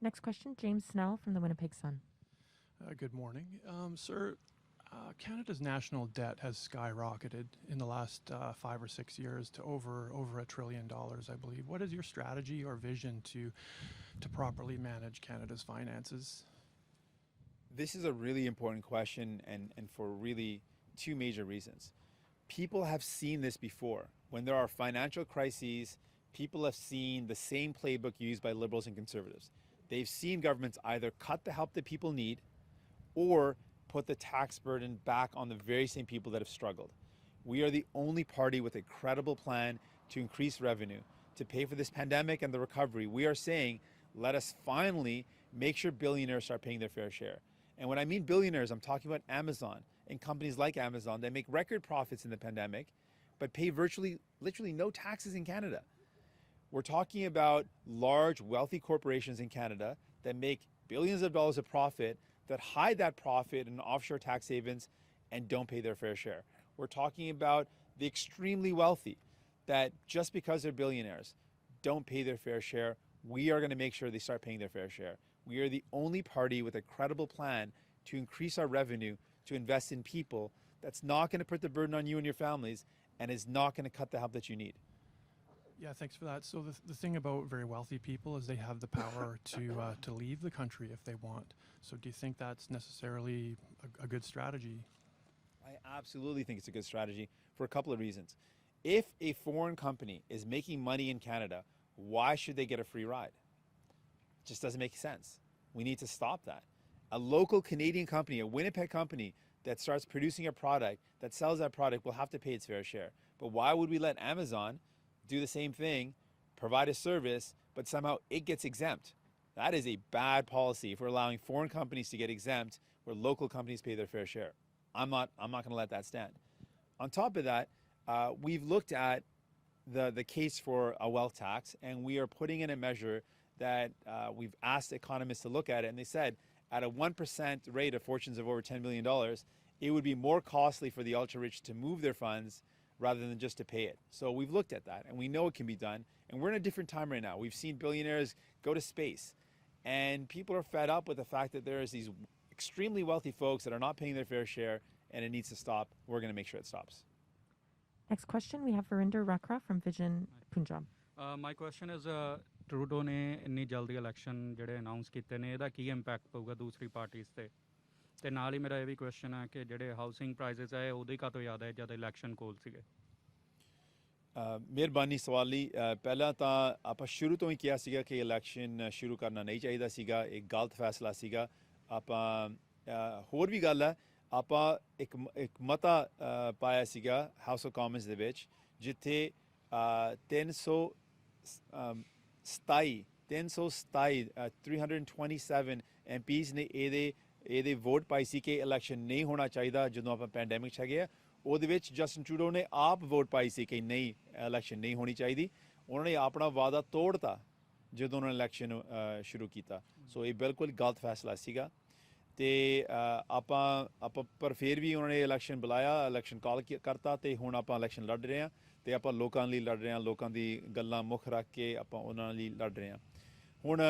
[SPEAKER 6] Next question, James Snell from the Winnipeg Sun.
[SPEAKER 14] Good morning. Sir, Canada's national debt has skyrocketed in the last 5 or 6 years to over $1 trillion, I believe. What is your strategy or vision to properly manage Canada's finances?
[SPEAKER 1] This is a really important question and for really two major reasons. People have seen this before. When there are financial crises, people have seen the same playbook used by Liberals and Conservatives. They've seen governments either cut the help that people need or put the tax burden back on the very same people that have struggled. We are the only party with a credible plan to increase revenue, to pay for this pandemic and the recovery. We are saying, let us finally make sure billionaires start paying their fair share. And when I mean billionaires, I'm talking about Amazon and companies like Amazon that make record profits in the pandemic, but pay literally no taxes in Canada. We're talking about large, wealthy corporations in Canada that make billions of dollars of profit, that hide that profit in offshore tax havens and don't pay their fair share. We're talking about the extremely wealthy that just because they're billionaires don't pay their fair share. We are going to make sure they start paying their fair share. We are the only party with a credible plan to increase our revenue, to invest in people, that's not going to put the burden on you and your families and is not going to cut the help that you need.
[SPEAKER 14] Yeah, thanks for that. So the thing about very wealthy people is they have the power to leave the country if they want. So do you think that's necessarily a good strategy?
[SPEAKER 1] I absolutely think it's a good strategy for a couple of reasons. If a foreign company is making money in Canada, why should they get a free ride? It just doesn't make sense. We need to stop that. A local Canadian company, a Winnipeg company that starts producing a product, that sells that product, will have to pay its fair share. But why would we let Amazon do the same thing, provide a service, but somehow it gets exempt? That is a bad policy if we're allowing foreign companies to get exempt where local companies pay their fair share. I'm not going to let that stand. On top of that, we've looked at the case for a wealth tax, and we are putting in a measure that we've asked economists to look at it, and they said at a 1% rate of fortunes of over $10 million, it would be more costly for the ultra-rich to move their funds rather than just to pay it. So we've looked at that, and we know it can be done, and we're in a different time right now. We've seen billionaires go to space, and people are fed up with the fact that there's these extremely wealthy folks that are not paying their fair share, and it needs to stop. We're going to make sure it stops.
[SPEAKER 6] Next question, we have Verinder Rakra from Vision Punjab.
[SPEAKER 15] My question is, Trudeau ਨੇ ਇੰਨੀ ਜਲਦੀ election ਜਿਹੜੇ announce ਕੀਤੇ ਨੇ ਇਹਦਾ ਕੀ impact ਪਊਗਾ ਦੂਸਰੀ parties ਤੇ ਨਾਲ ਹੀ ਮੇਰਾ ਇਹ ਵੀ ਕੁਐਸਚਨ ਹੈ ਕਿ ਜਿਹੜੇ ਹਾਊਸਿੰਗ ਪ੍ਰਾਈਸਿਸ ਹੈ ਉਹਦੇ ਕਾਹਤੋਂ ਯਾਦ ਹੈ ਜਦ ਇਲੈਕਸ਼ਨ ਕੋਲ ਸੀਗੇ
[SPEAKER 1] ਮਿਹਰਬਾਨੀ ਸਵਾਲ ਲਈ ਪਹਿਲਾਂ ਤਾਂ ਆਪਾਂ ਸ਼ੁਰੂ ਤੋਂ ਹੀ ਕਿਹਾ ਸੀਗਾ ਕਿ ਇਲੈਕਸ਼ਨ ਸ਼ੁਰੂ ਕਰਨਾ ਨਹੀਂ ਚਾਹੀਦਾ ਸੀਗਾ ਇੱਕ ਗਲਤ ਫੈਸਲਾ ਸੀਗਾ ਆਪਾਂ ਹੋਰ ਵੀ ਗੱਲ ਹੈ ਆਪਾਂ ਇੱਕ ਮਤਾ ਪਾਇਆ ਸੀਗਾ ਹਾਊਸ ਆਫ ਕਾਮਨਸ ਦੇ ਵਿੱਚ ਜਿੱਥੇ 327 MPs ਨੇ ਇਹਦੇ ਵੋਟ ਪਾਈ ਸੀ ਕਿ ਇਲੈਕਸ਼ਨ ਨਹੀਂ ਹੋਣਾ ਚਾਹੀਦਾ ਜਦੋਂ ਆਪਾਂ ਪੈਂਡੈਮਿਕ 'ਚ ਹੈਗੇ ਆ ਉਹਦੇ ਵਿੱਚ ਜਸਟਿਨ ਟਰੂਡੋ ਨੇ ਆਪ ਵੋਟ ਪਾਈ ਸੀ ਕਿ ਨਹੀਂ ਇਲੈਕਸ਼ਨ ਨਹੀਂ ਹੋਣੀ ਚਾਹੀਦੀ ਉਹਨਾਂ ਨੇ ਆਪਣਾ ਵਾਅਦਾ ਤੋੜਤਾ ਜਦੋਂ ਉਹਨਾਂ ਨੇ ਇਲੈਕਸ਼ਨ ਸ਼ੁਰੂ ਕੀਤਾ ਸੋ ਇਹ ਬਿਲਕੁਲ ਗਲਤ ਫੈਸਲਾ ਸੀਗਾ ਤੇ ਆਪਾਂ ਪਰ ਫਿਰ ਵੀ ਉਹਨਾਂ ਨੇ ਇਲੈਕਸ਼ਨ ਬੁਲਾਇਆ ਇਲੈਕਸ਼ਨ ਕਾਲ ਕਰਤਾ ਤੇ ਹੁਣ ਆਪਾਂ ਇਲੈਕਸ਼ਨ ਲੜ ਰਹੇ ਹਾਂ ਤੇ ਆਪਾਂ ਲੋਕਾਂ ਲਈ ਲੜ ਰਹੇ ਹਾਂ ਲੋਕਾਂ ਦੀ ਗੱਲਾਂ ਮੁੱਖ ਰੱਖ ਕੇ ਆਪਾਂ ਉਹਨਾਂ ਲਈ ਲੜ ਰਹੇ ਹਾਂ ਹੁਣ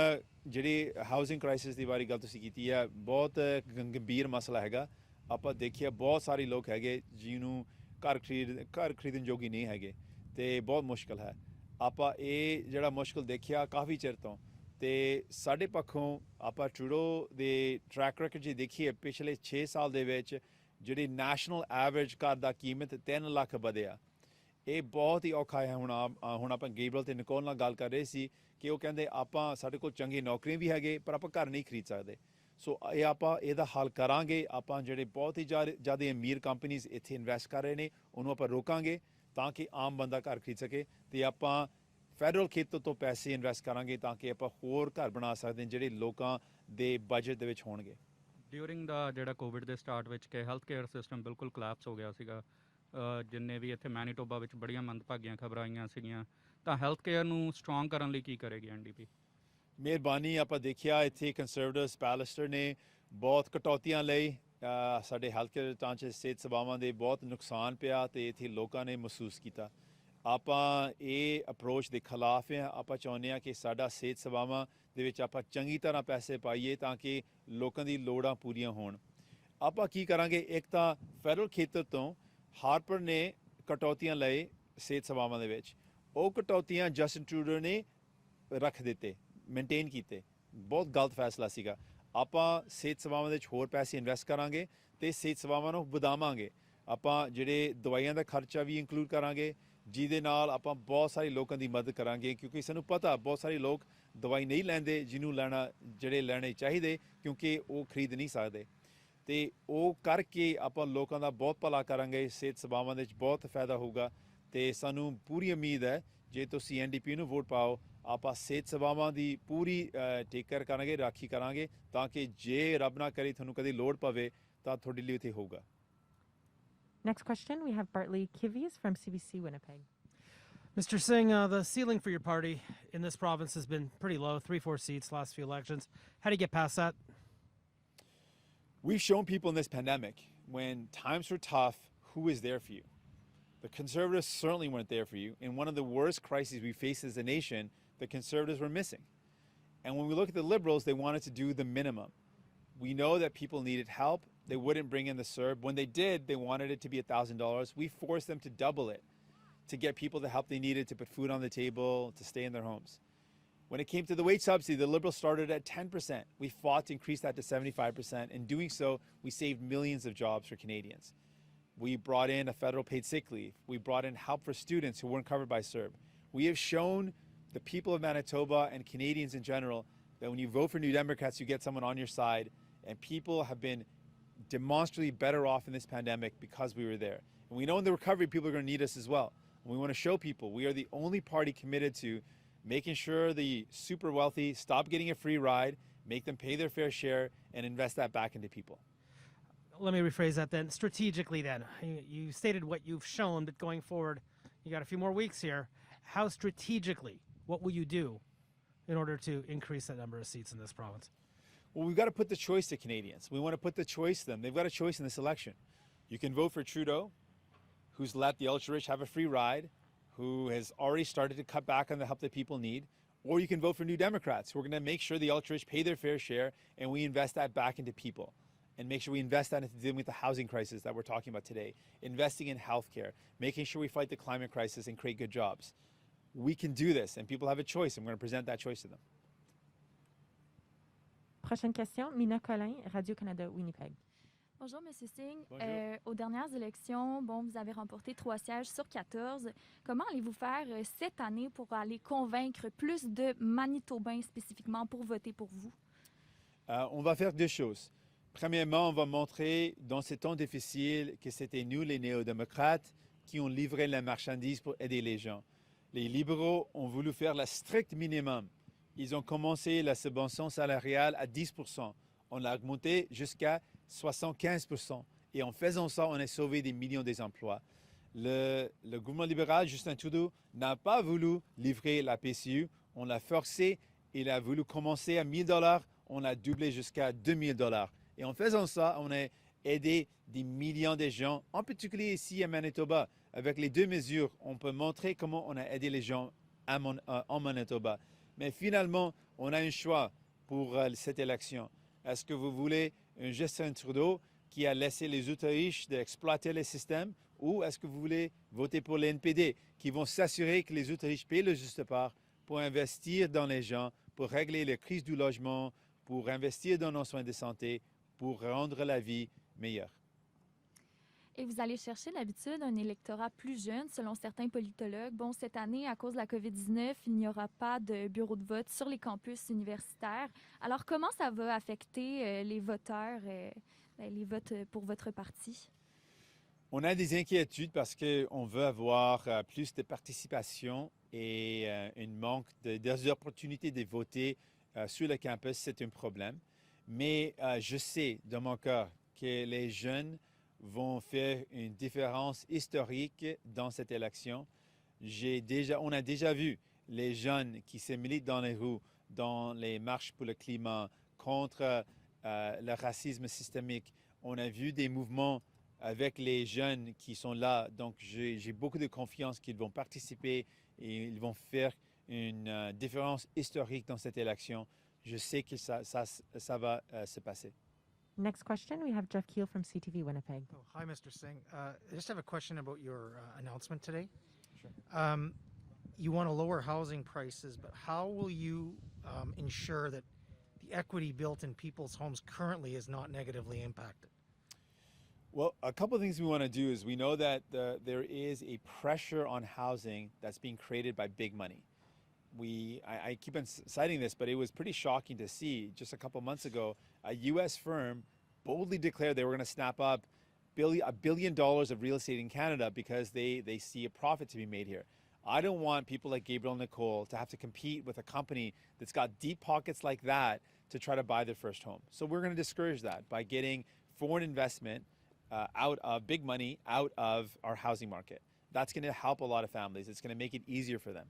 [SPEAKER 1] ਜਿਹੜੀ ਹਾਊਸਿੰਗ ਕ੍ਰਾਈਸਿਸ ਦੀ ਬਾਰੇ ਗੱਲ ਤੁਸੀਂ ਕੀਤੀ ਹੈ ਬਹੁਤ ਗੰਭੀਰ ਮਸਲਾ ਹੈਗਾ ਆਪਾਂ ਦੇਖਿਆ ਬਹੁਤ ਸਾਰੇ ਲੋਕ ਹੈਗੇ ਜਿਹਨੂੰ ਘਰ ਖਰੀਦਣ ਜੋਗੀ ਨਹੀਂ ਹੈਗੇ ਤੇ ਬਹੁਤ ਮੁਸ਼ਕਲ ਹੈ ਆਪਾਂ ਇਹ ਜਿਹੜਾ ਮੁਸ਼ਕਲ ਦੇਖਿਆ ਕਾਫੀ ਚਿਰ ਤੋਂ ਤੇ ਸਾਡੇ ਪੱਖੋਂ ਆਪਾਂ ਟਰੂਡੋ ਦੇ ਟਰੈਕ ਰੈਕਡ ਜੇ ਦੇਖੀਏ ਪਿਛਲੇ 6 ਸਾਲ ਦੇ ਵਿੱਚ ਜਿਹੜੀ ਨੈਸ਼ਨਲ ਐਵਰੇਜ ਘਰ ਦਾ ਕੀਮਤ 3 ਲੱਖ ਵਧਿਆ ਇਹ ਬਹੁਤ ਹੀ ਔਖਾ ਹੈ ਹੁਣ ਆਪਾਂ ਗੇਬਰਲ ਤੇ ਨਿਕੋਲ ਨਾਲ ਗੱਲ ਕਰ ਰਹੇ ਸੀ ਕਿ ਉਹ ਕਹਿੰਦੇ ਆਪਾਂ ਸਾਡੇ ਕੋਲ ਚੰਗੀ ਨੌਕਰੀਆਂ ਵੀ ਹੈਗੇ ਪਰ ਆਪਾਂ ਘਰ ਨਹੀਂ ਖਰੀਦ ਸਕਦੇ ਸੋ ਇਹ ਆਪਾਂ ਇਹਦਾ ਹੱਲ ਕਰਾਂਗੇ ਆਪਾਂ ਜਿਹੜੇ ਬਹੁਤ ਹੀ ਜ਼ਿਆਦਾ ਅਮੀਰ ਕੰਪਨੀਜ਼ ਇੱਥੇ ਇਨਵੈਸਟ ਕਰ ਰਹੇ ਨੇ ਉਹਨੂੰ ਆਪਾਂ ਰੋਕਾਂਗੇ ਤਾਂ ਕਿ ਆਮ ਬੰਦਾ ਘਰ ਖਰੀਦ ਸਕੇ ਤੇ ਆਪਾਂ ਫੈਡਰਲ ਖੇਤਰ ਤੋਂ ਪੈਸੇ ਇਨਵੈਸਟ ਕਰਾਂਗੇ ਤਾਂ ਕਿ ਆਪਾਂ ਹੋਰ ਘਰ ਬਣਾ ਸਕਦੇ ਹਾਂ ਜਿਹੜੇ ਲੋਕਾਂ ਦੇ ਬਜਟ ਦੇ ਵਿੱਚ ਹੋਣਗੇ
[SPEAKER 15] ਡਿਊਰਿੰਗ ਦਾ ਜਿਹੜਾ ਕੋਵਿਡ ਦੇ ਸਟਾਰਟ ਵਿੱਚ ਕਿ ਹੈਲਥ ਕੇਅਰ ਸਿਸਟਮ ਬਿਲਕੁਲ ਕੋਲੈਪਸ ਹੋ ਗਿਆ ਸੀਗਾ ਜਿੰਨੇ ਵੀ ਇੱਥੇ ਮੈਨੀਟੋਬਾ ਵਿੱਚ ਬੜੀਆਂ ਮੰਦਭਾਗੀਆਂ ਖਬਰਾਂ ਆਈਆਂ ਸੀਗੀਆਂ ਤਾਂ ਹੈਲਥ ਕੇਅਰ ਨੂੰ ਸਟਰੋਂਗ ਕਰਨ ਲਈ ਕੀ ਕਰੇਗੀ ਐਨਡੀਪੀ
[SPEAKER 1] ਮਿਹਰਬਾਨੀ ਆਪਾਂ ਦੇਖਿਆ ਇੱਥੇ ਕੰਜ਼ਰਵੇਟਿਵ ਪੈਲੇਸਟਰ ਨੇ ਬਹੁਤ ਕਟੌਤੀਆਂ ਲਈ ਸਾਡੇ ਹੈਲਥ ਕੇਅਰ ਢਾਂਚੇ ਸਿਹਤ ਸੇਵਾਵਾਂ ਦੇ ਬਹੁਤ ਨੁਕਸਾਨ ਪਿਆ ਤੇ ਇੱਥੇ ਲੋਕਾਂ ਨੇ ਮਹਿਸੂਸ ਕੀਤਾ ਆਪਾਂ ਇਹ ਅਪਰੋਚ ਦੇ ਖਿਲਾਫ ਹਾਂ ਆਪਾਂ ਚਾਹੁੰਦੇ ਹਾਂ ਕਿ ਸਾਡਾ ਸਿਹਤ ਸੇਵਾਵਾਂ ਦੇ ਵਿੱਚ ਆਪਾਂ ਚੰਗੀ ਤਰ੍ਹਾਂ ਪੈਸੇ ਪਾਈਏ ਤਾਂ ਕਿ ਲੋਕਾਂ ਦੀ ਲੋੜਾਂ ਪੂਰੀਆਂ ਹੋਣ ਆਪਾਂ ਕੀ ਕਰਾਂਗੇ ਇੱਕ ਤਾਂ ਫੈਡਰਲ ਖੇਤਰ ਤੋਂ ਹਾਰਪਰ ਨੇ ਕਟੌਤੀਆਂ ਲਏ ਸਿਹਤ ਸੇਵਾਵਾਂ ਦੇ ਵਿੱਚ ਉਹ ਕਟੌਤੀਆਂ ਜਸਟਿਨ ਟਰੂਡੋ ਨੇ ਰੱਖ ਦਿੱਤੇ ਮੇਨਟੇਨ ਕੀਤੇ ਬਹੁਤ ਗਲਤ ਫੈਸਲਾ ਸੀਗਾ ਆਪਾਂ ਸਿਹਤ ਸੇਵਾਵਾਂ ਦੇ ਵਿੱਚ ਹੋਰ ਪੈਸੇ ਇਨਵੈਸਟ ਕਰਾਂਗੇ ਤੇ ਸਿਹਤ ਸੇਵਾਵਾਂ ਨੂੰ ਵਧਾਵਾਂਗੇ ਆਪਾਂ ਜਿਹੜੇ ਦਵਾਈਆਂ ਦਾ ਖਰਚਾ ਵੀ ਇਨਕਲੂਡ ਕਰਾਂਗੇ ਜਿਹਦੇ ਨਾਲ ਆਪਾਂ ਬਹੁਤ ਸਾਰੇ ਲੋਕਾਂ ਦੀ ਮਦਦ ਕਰਾਂਗੇ ਕਿਉਂਕਿ ਸਾਨੂੰ ਪਤਾ ਬਹੁਤ ਸਾਰੇ ਲੋਕ ਦਵਾਈ ਨਹੀਂ ਲੈਂਦੇ ਜਿਹਨੂੰ ਜਿਹੜੇ ਲੈਣੇ ਚਾਹੀਦੇ ਕਿਉਂਕਿ ਉਹ ਖਰੀਦ ਨਹੀਂ ਸਕਦੇ ਤੇ ਉਹ ਕਰਕੇ ਆਪਾਂ ਲੋਕਾਂ ਦਾ ਬਹੁਤ ਭਲਾ ਕਰਾਂਗੇ ਸਿਹਤ ਸੇਵਾਵਾਂ ਦੇ ਵਿੱਚ ਬਹੁਤ ਫਾਇਦਾ ਹੋਊਗਾ ਤੇ ਸਾਨੂੰ ਪੂਰੀ ਉਮੀਦ ਹੈ ਜੇ ਤੁਸੀਂ ਐਨਡੀਪੀ ਨੂੰ ਵੋਟ ਪਾਓ ਆਪਾਂ ਸਿਹਤ ਸੇਵਾਵਾਂ ਦੀ ਪੂਰੀ ਟੇਕ ਕੇਅਰ ਕਰਾਂਗੇ ਰਾਖੀ ਕਰਾਂਗੇ ਤਾਂ ਕਿ ਜੇ ਰੱਬ ਨਾ ਕਰੇ ਤੁਹਾਨੂੰ ਕਦੇ ਲੋੜ ਪਵੇ ਤਾਂ ਤੁਹਾਡੇ ਲਈ ਉੱਥੇ ਹੋਊਗਾ
[SPEAKER 6] Next question, we have Bartley Kivies from CBC Winnipeg.
[SPEAKER 16] Mr. Singh, the ceiling for your party in this province has been pretty low, 3-4 seats last few elections. How do you get past that?
[SPEAKER 1] We've shown people in this pandemic, when times were tough, who is there for you? The Conservatives certainly weren't there for you. In one of the worst crises we faced as a nation, the Conservatives were missing. And when we look at the Liberals, they wanted to do the minimum. We know that people needed help. They wouldn't bring in the CERB. When they did, they wanted it to be $1,000. We forced them to double it to get people the help they needed to put food on the table, to stay in their homes. When it came to the wage subsidy, the Liberals started at 10%. We fought to increase that to 75%. In doing so, we saved millions of jobs for Canadians. We brought in a federal paid sick leave. We brought in help for students who weren't covered by CERB. We have shown the people of Manitoba and Canadians in general that when you vote for New Democrats, you get someone on your side, and people have been demonstrably better off in this pandemic because we were there. And we know in the recovery, people are going to need us as well. And we want to show people we are the only party committed to making sure the super wealthy stop getting a free ride, make them pay their fair share, and invest that back into people.
[SPEAKER 16] Let me rephrase that then. Strategically then, you stated what you've shown, but going forward, you got a few more weeks here. How strategically, what will you do in order to increase that number of seats in this province?
[SPEAKER 1] Well, we've got to put the choice to Canadians. We want to put the choice to them. They've got a choice in this election. You can vote for Trudeau, who's let the ultra-rich have a free ride, who has already started to cut back on the help that people need, or you can vote for New Democrats, who are going to make sure the ultra-rich pay their fair share, and we invest that back into people, and make sure we invest that into dealing with the housing crisis that we're talking about today, investing in healthcare, making sure we fight the climate crisis and create good jobs. We can do this, and people have a choice, and we're going to present that choice to them.
[SPEAKER 6] Prochaine question, Mina Collin, Radio-Canada, Winnipeg.
[SPEAKER 2] Bonjour, M. Singh.
[SPEAKER 1] Bonjour.
[SPEAKER 2] Aux dernières élections, vous avez remporté 3 sièges sur 14. Comment allez-vous faire cette année pour aller convaincre plus de Manitobains spécifiquement pour voter pour vous?
[SPEAKER 1] On va faire deux choses. Premièrement, on va montrer dans ces temps difficiles que c'était nous, les néo-démocrates, qui ont livré la marchandise pour aider les gens. Les libéraux ont voulu faire le strict minimum. Ils ont commencé la subvention salariale à 10%. On l'a augmenté jusqu'à 75%. Et en faisant ça, on a sauvé des millions d'emplois. Le gouvernement libéral, Justin Trudeau, n'a pas voulu livrer la PCU. On l'a forcé. Il a voulu commencer à $1,000. On l'a doublé jusqu'à $2,000. Et en faisant ça, on a aidé des millions de gens, en particulier ici à Manitoba. Avec les deux mesures, on peut montrer comment on a aidé les gens en Manitoba. Mais finalement, on a un choix pour cette élection. Est-ce que vous voulez un Justin Trudeau qui a laissé les ultra-riches d'exploiter le système, ou est-ce que vous voulez voter pour les NPD qui vont s'assurer que les ultra-riches paient le juste part pour investir dans les gens, pour régler la crise du logement, pour investir dans nos soins de santé, pour rendre la vie meilleure?
[SPEAKER 2] Et vous allez chercher d'habitude un électorat plus jeune, selon certains politologues. Bon, cette année, à cause de la COVID-19, il n'y aura pas de bureau de vote sur les campus universitaires. Alors, comment ça va affecter les voteurs, les votes pour votre parti?
[SPEAKER 1] On a des inquiétudes parce qu'on veut avoir plus de participation et un manque des opportunités de voter sur le campus, c'est un problème. Mais je sais dans mon cœur que les jeunes vont faire une différence historique dans cette élection. On a déjà vu les jeunes qui se militent dans les rues, dans les marches pour le climat, contre le racisme systémique. On a vu des mouvements avec les jeunes qui sont là. Donc, j'ai beaucoup de confiance qu'ils vont participer et ils vont faire une différence historique dans cette élection. Je sais que ça va se passer.
[SPEAKER 6] Next question, we have Jeff Keel from CTV Winnipeg.
[SPEAKER 17] Oh, hi, Mr. Singh. I just have a question about your announcement today.
[SPEAKER 1] Sure.
[SPEAKER 17] You want to lower housing prices, but how will you ensure that the equity built in people's homes currently is not negatively impacted?
[SPEAKER 1] Well, a couple of things we want to do is we know that there is a pressure on housing that's being created by big money. I keep on citing this, but it was pretty shocking to see just a couple months ago, a U.S. firm boldly declared they were going to snap up $1 billion of real estate in Canada because they see a profit to be made here. I don't want people like Gabriel and Nicole to have to compete with a company that's got deep pockets like that to try to buy their first home. So we're going to discourage that by getting foreign investment out of big money out of our housing market. That's going to help a lot of families. It's going to make it easier for them.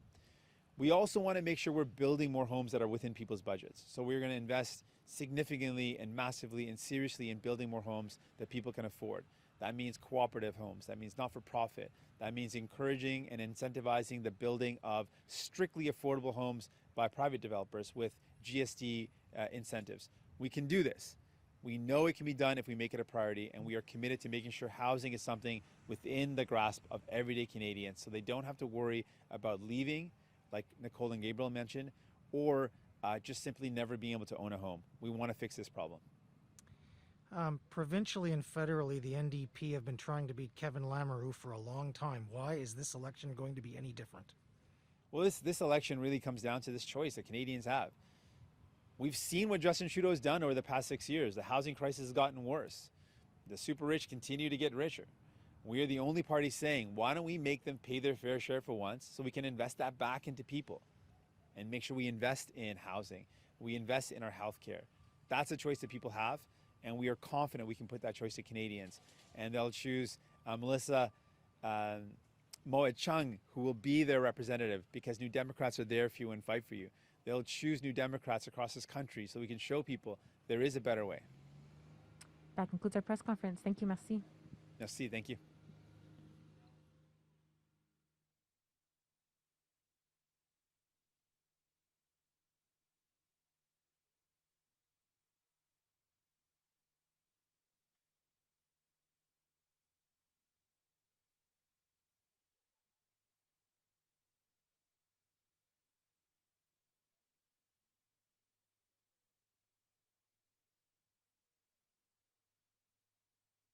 [SPEAKER 1] We also want to make sure we're building more homes that are within people's budgets. So we're going to invest significantly and massively and seriously in building more homes that people can afford. That means cooperative homes. That means not-for-profit. That means encouraging and incentivizing the building of strictly affordable homes by private developers with GST incentives. We can do this. We know it can be done if we make it a priority, and we are committed to making sure housing is something within the grasp of everyday Canadians so they don't have to worry about leaving, like Nicole and Gabriel mentioned, or just simply never being able to own a home. We want to fix this problem.
[SPEAKER 17] Provincially and federally, the NDP have been trying to beat Kevin Lamoureux for a long time. Why is this election going to be any different?
[SPEAKER 1] Well, this election really comes down to this choice that Canadians have. We've seen what Justin Trudeau has done over the past 6 years. The housing crisis has gotten worse. The super rich continue to get richer. We are the only party saying, why don't we make them pay their fair share for once so we can invest that back into people and make sure we invest in housing. We invest in our health care. That's a choice that people have, and we are confident we can put that choice to Canadians. And they'll choose Melissa Moet Chung, who will be their representative, because New Democrats are there for you and fight for you. They'll choose New Democrats across this country so we can show people there is a better way.
[SPEAKER 6] That concludes our press conference. Thank you, merci.
[SPEAKER 1] Merci, thank you.